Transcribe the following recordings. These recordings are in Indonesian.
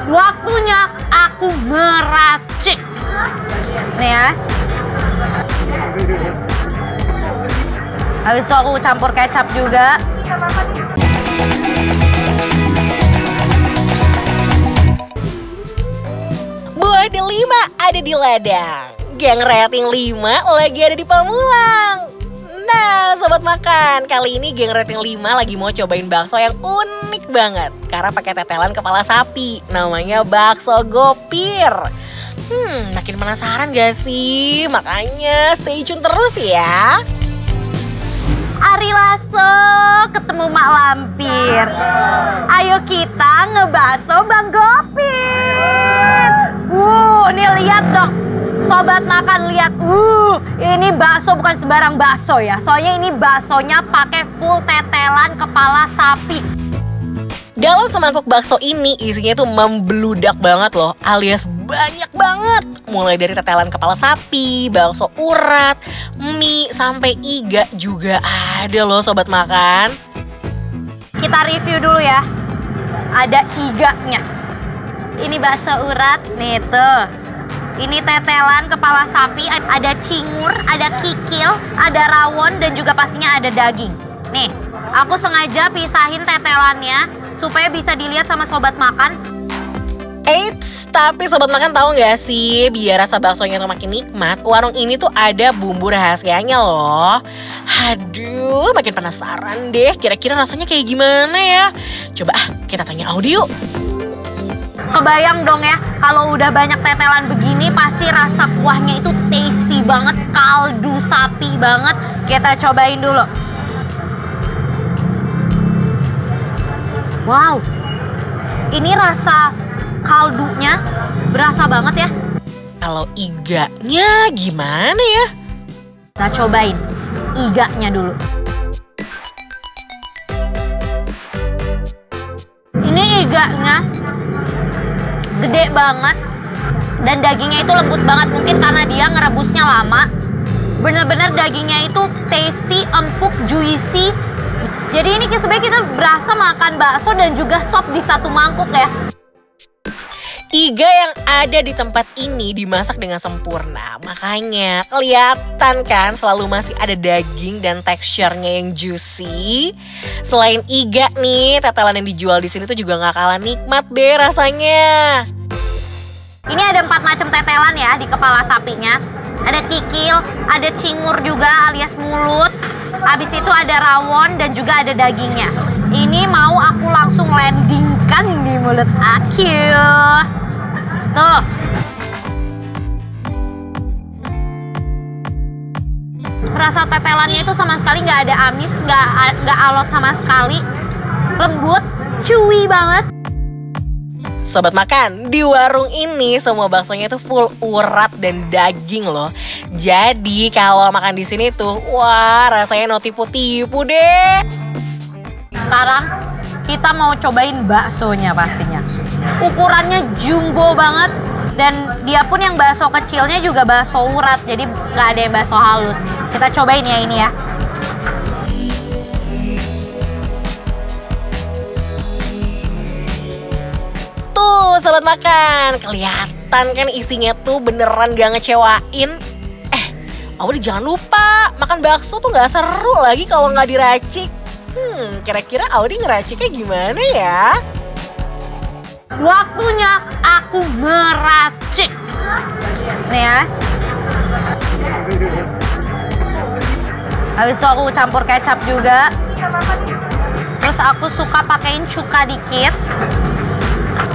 Waktunya aku meracik. Nih ya. Habis itu aku campur kecap juga. Buah delima ada di ladang. Geng rating 5 lagi ada di Pamulang. Nah, sobat makan, kali ini geng rating 5 lagi mau cobain bakso yang unik banget. Karena pakai tetelan kepala sapi, namanya bakso gopir. Makin penasaran gak sih? Makanya stay tune terus ya. Ari Lasso ketemu Mak Lampir. Ayo kita ngebakso Bang Gopir. Nih lihat dong. Sobat makan lihat. Ini bakso bukan sembarang bakso ya. Soalnya ini baksonya pakai full tetelan kepala sapi. Dalam semangkuk bakso ini isinya tuh membludak banget loh, alias banyak banget. Mulai dari tetelan kepala sapi, bakso urat, mie, sampai iga juga ada loh sobat makan. Kita review dulu ya. Ada iganya. Ini bakso urat, nih tuh. Ini tetelan kepala sapi, ada cingur, ada kikil, ada rawon, dan juga pastinya ada daging. Nih, aku sengaja pisahin tetelannya supaya bisa dilihat sama sobat makan. Eits, tapi sobat makan tahu nggak sih, biar rasa baksonya tuh makin nikmat, warung ini tuh ada bumbu rahasianya loh. Aduh, makin penasaran deh, kira-kira rasanya kayak gimana ya? Coba kita tanya audio. Kebayang dong ya, kalau udah banyak tetelan begini pasti rasa kuahnya itu tasty banget, kaldu sapi banget. Kita cobain dulu. Wow, ini rasa kaldunya berasa banget ya. Kalau iganya gimana ya? Kita cobain iganya dulu. Ini iganya gede banget dan dagingnya itu lembut banget, mungkin karena dia ngerebusnya lama. Bener-bener dagingnya itu tasty, empuk, juicy. Jadi ini sebenarnya kita berasa makan bakso dan juga sop di satu mangkuk ya. Iga yang ada di tempat ini dimasak dengan sempurna, makanya kelihatan kan selalu masih ada daging dan teksturnya yang juicy. Selain iga nih, tetelan yang dijual di sini tuh juga nggak kalah nikmat deh rasanya. Ini ada 4 macam tetelan ya di kepala sapinya. Ada kikil, ada cingur juga alias mulut. Habis itu ada rawon dan juga ada dagingnya. Ini mau aku langsung landingkan di mulut aku. Tuh. Rasa tetelannya itu sama sekali nggak ada amis, nggak alot sama sekali. Lembut, chewy banget. Sobat makan, di warung ini semua baksonya tuh full urat dan daging loh. Jadi kalau makan di sini tuh, wah rasanya no tipu-tipu deh. Sekarang kita mau cobain baksonya pastinya. Ukurannya jumbo banget dan dia pun yang bakso kecilnya juga bakso urat, jadi nggak ada yang bakso halus. Kita cobain ya ini ya. Tuh sobat makan, kelihatan kan isinya tuh beneran gak ngecewain. Audi jangan lupa, makan bakso tuh gak seru lagi kalau nggak diracik. Kira-kira Audi ngeraciknya gimana ya? Waktunya aku meracik. Nih ya. Habis itu aku campur kecap juga. Terus aku suka pakein cuka dikit.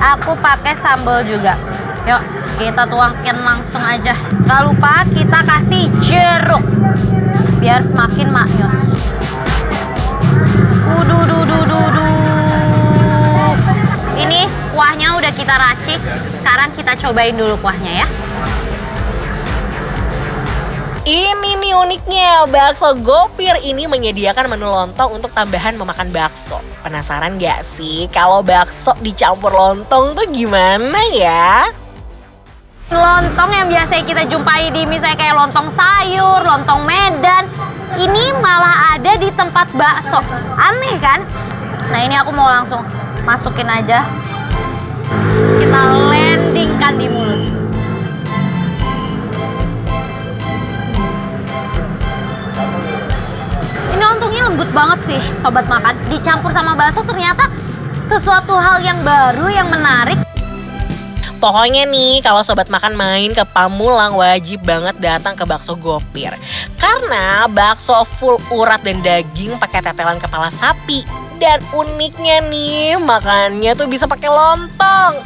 Aku pakai sambal juga. Yuk, kita tuangin langsung aja. Gak lupa kita kasih jeruk biar semakin maknyus. Ini kuahnya udah kita racik. Sekarang kita cobain dulu kuahnya ya. Ini nih uniknya, bakso gopir ini menyediakan menu lontong untuk tambahan memakan bakso. Penasaran gak sih kalau bakso dicampur lontong tuh gimana ya? Lontong yang biasa kita jumpai di misalnya kayak lontong sayur, lontong Medan, ini malah ada di tempat bakso. Aneh kan? Nah ini aku mau langsung masukin aja. Kita di mulut. Ini untungnya lembut banget sih, sobat makan. Dicampur sama bakso ternyata sesuatu hal yang baru, yang menarik. Pokoknya nih, kalau sobat makan main ke Pamulang wajib banget datang ke Bakso Gopir. Karena bakso full urat dan daging pakai tetelan kepala sapi. Dan uniknya nih, makannya tuh bisa pakai lontong.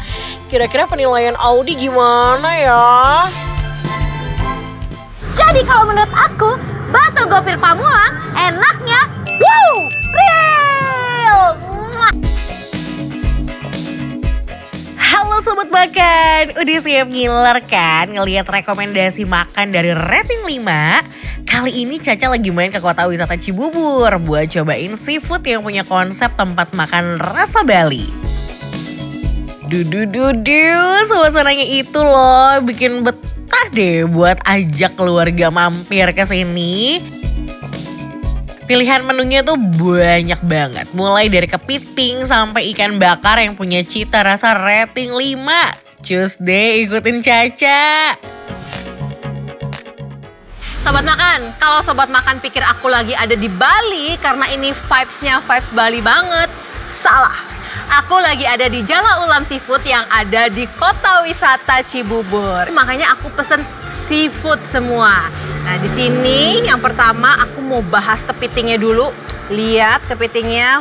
Kira-kira penilaian Audi gimana ya? Jadi kalau menurut aku, bakso Gopir Pamulang enaknya wow, real. Halo Sobat Makan, udah siap ngiler kan ngelihat rekomendasi makan dari rating 5? Kali ini Caca lagi main ke kota wisata Cibubur buat cobain seafood yang punya konsep tempat makan rasa Bali. Suasananya itu loh bikin betah deh buat ajak keluarga mampir ke sini. Pilihan menunya tuh banyak banget, mulai dari kepiting sampai ikan bakar yang punya cita rasa rating 5. Cus deh ikutin Caca. Sobat Makan, kalau Sobat Makan pikir aku lagi ada di Bali karena ini vibes-nya vibes Bali banget, salah. Aku lagi ada di Jala Ulam Seafood yang ada di kota wisata Cibubur. Makanya aku pesen seafood semua. Nah, di sini yang pertama aku mau bahas kepitingnya dulu. Lihat kepitingnya.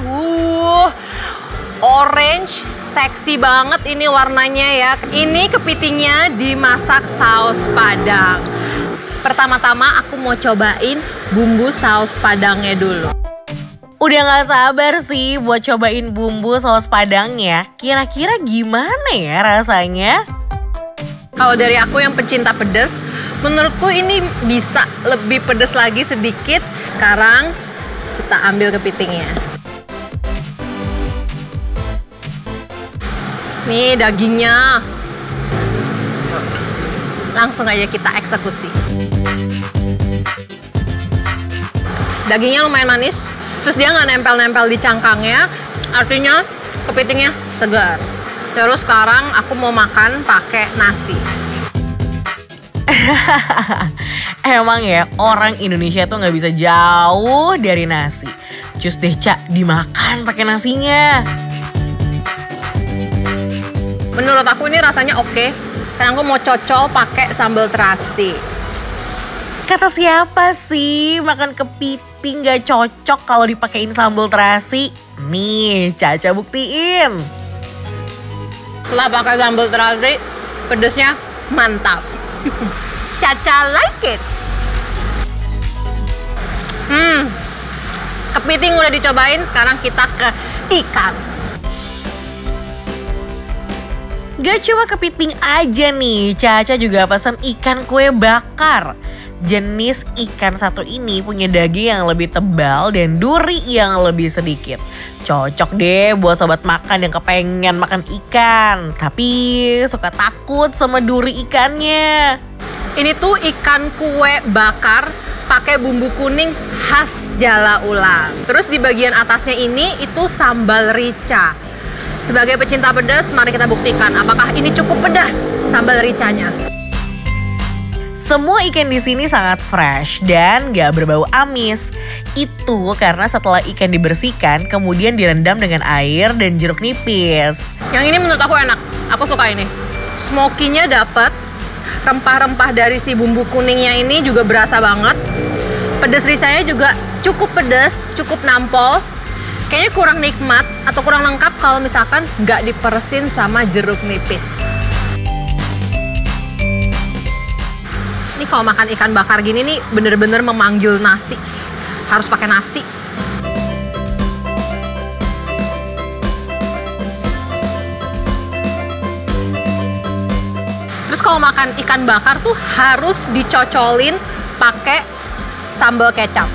Orange, seksi banget ini warnanya ya. Ini kepitingnya dimasak saus Padang. Pertama-tama aku mau cobain bumbu saus Padangnya dulu. Udah gak sabar sih buat cobain bumbu saus Padangnya. Kira-kira gimana ya rasanya? Kalau dari aku yang pecinta pedas, menurutku ini bisa lebih pedas lagi sedikit. Sekarang kita ambil kepitingnya. Nih dagingnya. Langsung aja kita eksekusi. Dagingnya lumayan manis, terus dia nggak nempel-nempel di cangkangnya, artinya kepitingnya segar. Terus sekarang aku mau makan pakai nasi. Emang ya orang Indonesia tuh nggak bisa jauh dari nasi. Cus deh Cak, dimakan pakai nasinya. Menurut aku ini rasanya oke. Sekarang aku mau cocol pakai sambal terasi. Kata siapa sih makan kepiting gak cocok kalau dipakein sambal terasi? Nih Caca buktiin. Setelah pakai sambal terasi, pedesnya mantap. Caca like it. Kepiting udah dicobain, sekarang kita ke ikan. Gak cuma kepiting aja nih, Caca juga pesan ikan kue bakar. Jenis ikan satu ini punya daging yang lebih tebal dan duri yang lebih sedikit. Cocok deh buat sobat makan yang kepengen makan ikan, tapi suka takut sama duri ikannya. Ini tuh ikan kue bakar pakai bumbu kuning khas Jala Ulam. Terus di bagian atasnya ini itu sambal rica. Sebagai pecinta pedas, mari kita buktikan apakah ini cukup pedas sambal ricanya. Semua ikan di sini sangat fresh dan gak berbau amis. Itu karena setelah ikan dibersihkan, kemudian direndam dengan air dan jeruk nipis. Yang ini menurut aku enak, aku suka ini. Smoky-nya dapet, rempah-rempah dari si bumbu kuningnya ini juga berasa banget. Pedas ricanya juga cukup pedas, cukup nampol. Kayaknya kurang nikmat atau kurang lengkap kalau misalkan nggak diperesin sama jeruk nipis. Ini kalau makan ikan bakar gini nih bener-bener memanggil nasi. Harus pakai nasi. Terus kalau makan ikan bakar tuh harus dicocolin pakai sambal kecap.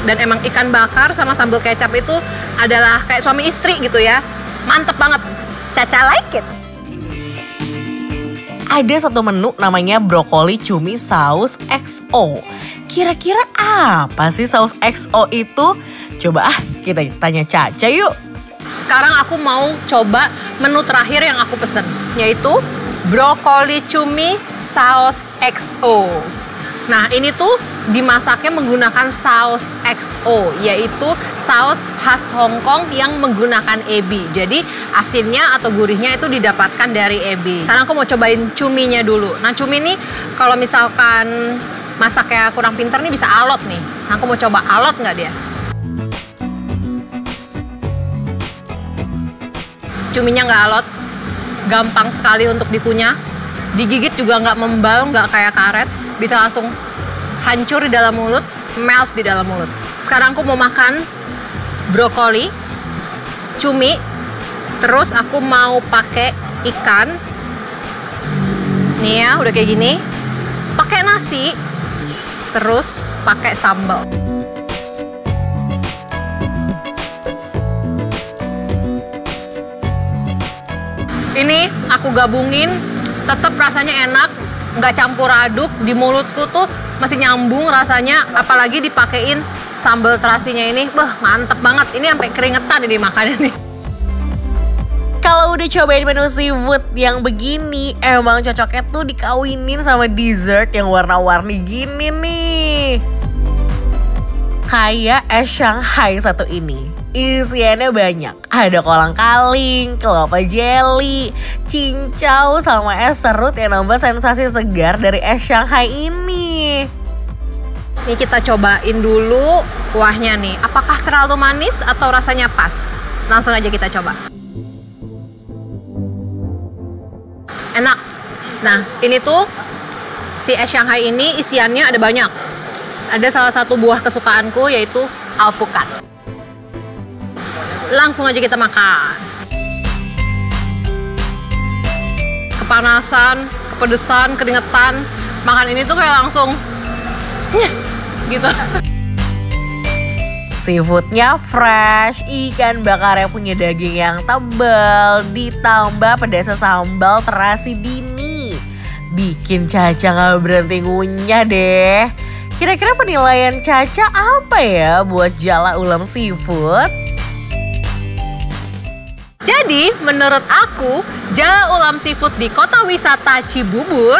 Dan emang ikan bakar sama sambal kecap itu adalah kayak suami istri gitu ya. Mantep banget. Caca like it. ada satu menu namanya brokoli cumi saus XO. Kira-kira apa sih saus XO itu? Coba kita tanya Caca yuk. Sekarang aku mau coba menu terakhir yang aku pesen, yaitu brokoli cumi saus XO. Nah, ini tuh dimasaknya menggunakan saus XO, yaitu saus khas Hong Kong yang menggunakan ebi. Jadi asinnya atau gurihnya itu didapatkan dari ebi. Sekarang aku mau cobain cuminya dulu. Nah, cumi ini kalau misalkan masaknya kurang pinter nih bisa alot nih. Nah, aku mau coba alot nggak dia? Cuminya nggak alot, gampang sekali untuk dikunyah. Digigit juga nggak membal, nggak kayak karet. Bisa langsung hancur di dalam mulut, melt di dalam mulut. Sekarang aku mau makan brokoli, cumi, terus aku mau pakai ikan. Nih ya, udah kayak gini. Pakai nasi, terus pakai sambal. Ini aku gabungin, tetap rasanya enak, nggak campur aduk, di mulutku tuh masih nyambung rasanya, apalagi dipakein sambal terasinya ini, mantep banget. Ini sampai keringetan ini makannya nih. Kalau udah cobain menu seafood yang begini, emang cocoknya tuh dikawinin sama dessert yang warna-warni gini nih. Kayak es Shanghai satu ini. Isiannya banyak, ada kolang-kaling, kelapa jelly, cincau, sama es serut yang nambah sensasi segar dari es Shanghai ini. Ini kita cobain dulu kuahnya nih, apakah terlalu manis atau rasanya pas? Langsung aja kita coba. Enak. Nah, ini tuh si es Shanghai ini isiannya ada banyak. Ada salah satu buah kesukaanku yaitu alpukat. Langsung aja kita makan. Kepanasan, kepedesan, keringetan. Makan ini tuh kayak langsung yes gitu. Seafoodnya fresh, ikan bakarnya punya daging yang tebal, ditambah pedasnya sambal terasi dini. Bikin Caca gak berhenti ngunyah deh. Kira-kira penilaian Caca apa ya buat Jala Ulam Seafood? Jadi menurut aku, Jala Ulam Seafood di Kota Wisata Cibubur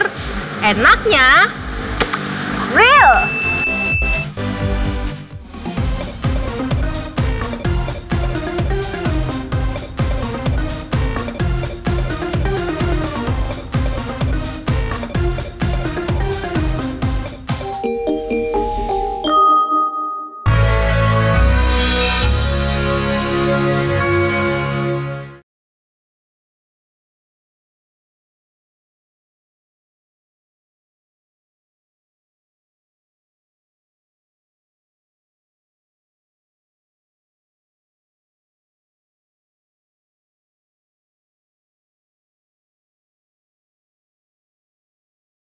enaknya real.